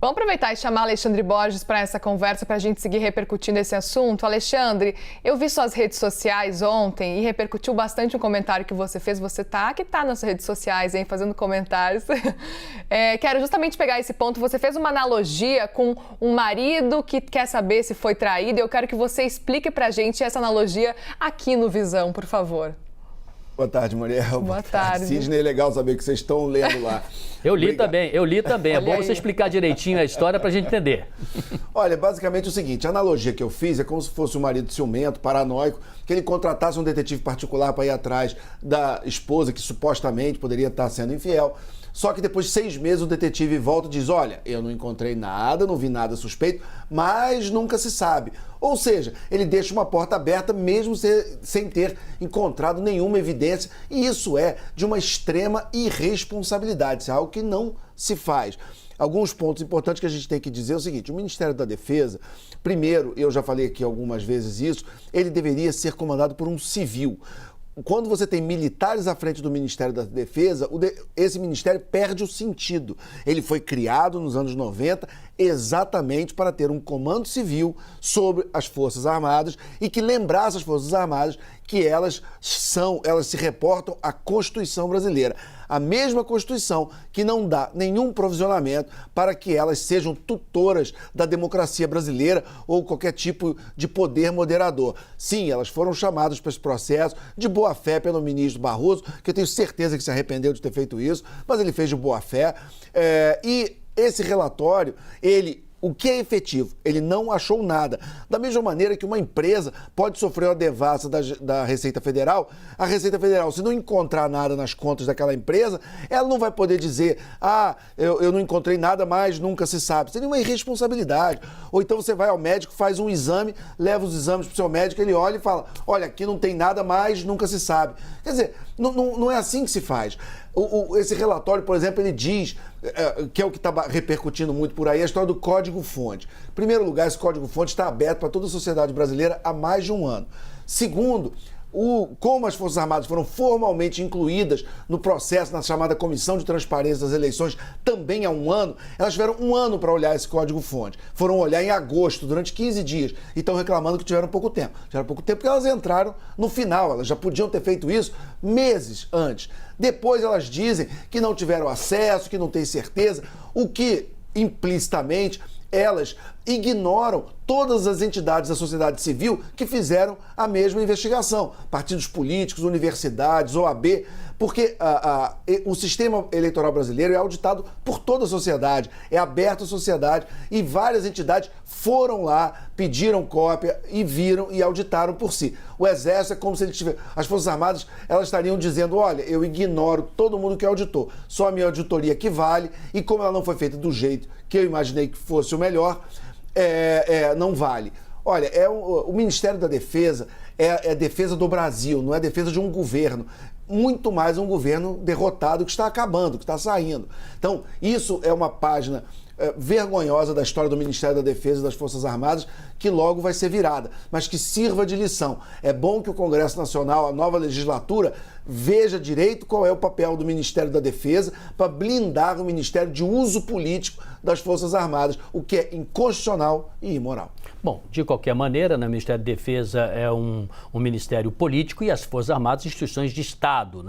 Vamos aproveitar e chamar Alexandre Borges para essa conversa, para a gente seguir repercutindo esse assunto. Alexandre, eu vi suas redes sociais ontem e repercutiu bastante um comentário que você fez. Você que tá nas redes sociais, hein, fazendo comentários. Quero justamente pegar esse ponto. Você fez uma analogia com um marido que quer saber se foi traído. Eu quero que você explique para a gente essa analogia aqui no Visão, por favor. Boa tarde, Muriel. Boa tarde. Sidney, é legal saber que vocês estão lendo lá. Eu li também. É bom aí. você explicar direitinho a história para a gente entender. Olha, basicamente é o seguinte, a analogia que eu fiz é como se fosse um marido ciumento, paranoico, que ele contratasse um detetive particular para ir atrás da esposa que supostamente poderia estar sendo infiel. Só que depois de 6 meses o detetive volta e diz, olha, eu não encontrei nada, não vi nada suspeito, mas nunca se sabe. Ou seja, ele deixa uma porta aberta mesmo sem ter encontrado nenhuma evidência, e isso é de uma extrema irresponsabilidade, isso é algo que não se faz. Alguns pontos importantes que a gente tem que dizer é o seguinte, o Ministério da Defesa, primeiro, eu já falei aqui algumas vezes isso, ele deveria ser comandado por um civil. Quando você tem militares à frente do Ministério da Defesa, esse ministério perde o sentido. Ele foi criado nos anos 90 exatamente para ter um comando civil sobre as Forças Armadas e que lembrasse as Forças Armadas que elas se reportam à Constituição brasileira. A mesma Constituição que não dá nenhum provisionamento para que elas sejam tutoras da democracia brasileira ou qualquer tipo de poder moderador. Sim, elas foram chamadas para esse processo de boa fé pelo ministro Barroso, que eu tenho certeza que se arrependeu de ter feito isso, mas ele fez de boa fé. E esse relatório, o que é efetivo? Ele não achou nada. Da mesma maneira que uma empresa pode sofrer uma devassa da Receita Federal, a Receita Federal, se não encontrar nada nas contas daquela empresa, ela não vai poder dizer, eu não encontrei nada, mas nunca se sabe. Seria uma irresponsabilidade. Ou então você vai ao médico, faz um exame, leva os exames para o seu médico, ele olha e fala, olha, aqui não tem nada, mas nunca se sabe. Quer dizer, não é assim que se faz. Esse relatório, por exemplo, ele diz, que é o que está repercutindo muito por aí, a história do código-fonte. Em primeiro lugar, esse código-fonte está aberto para toda a sociedade brasileira há mais de um ano. Segundo, como as Forças Armadas foram formalmente incluídas no processo, na chamada Comissão de Transparência das Eleições, também há um ano, elas tiveram um ano para olhar esse código-fonte. Foram olhar em agosto, durante 15 dias, e estão reclamando que tiveram pouco tempo. Tiveram pouco tempo porque elas entraram no final, elas já podiam ter feito isso meses antes. Depois elas dizem que não tiveram acesso, que não têm certeza, o que implicitamente elas ignoram todas as entidades da sociedade civil que fizeram a mesma investigação. Partidos políticos, universidades, OAB, porque o sistema eleitoral brasileiro é auditado por toda a sociedade, é aberto à sociedade e várias entidades foram lá, pediram cópia e viram e auditaram por si. O Exército é como se ele tivesse... As Forças Armadas, elas estariam dizendo, olha, eu ignoro todo mundo que auditou, só a minha auditoria que vale e como ela não foi feita do jeito que eu imaginei que fosse o melhor, não vale. Olha, o Ministério da Defesa é a defesa do Brasil, não é a defesa de um governo. Muito mais um governo derrotado que está acabando, que está saindo. Então, isso é uma página vergonhosa da história do Ministério da Defesa e das Forças Armadas, que logo vai ser virada, mas que sirva de lição. É bom que o Congresso Nacional, a nova legislatura, veja direito qual é o papel do Ministério da Defesa para blindar o Ministério de uso político das Forças Armadas, o que é inconstitucional e imoral. Bom, de qualquer maneira, o Ministério da Defesa é um ministério político e as Forças Armadas instituições de Estado, né?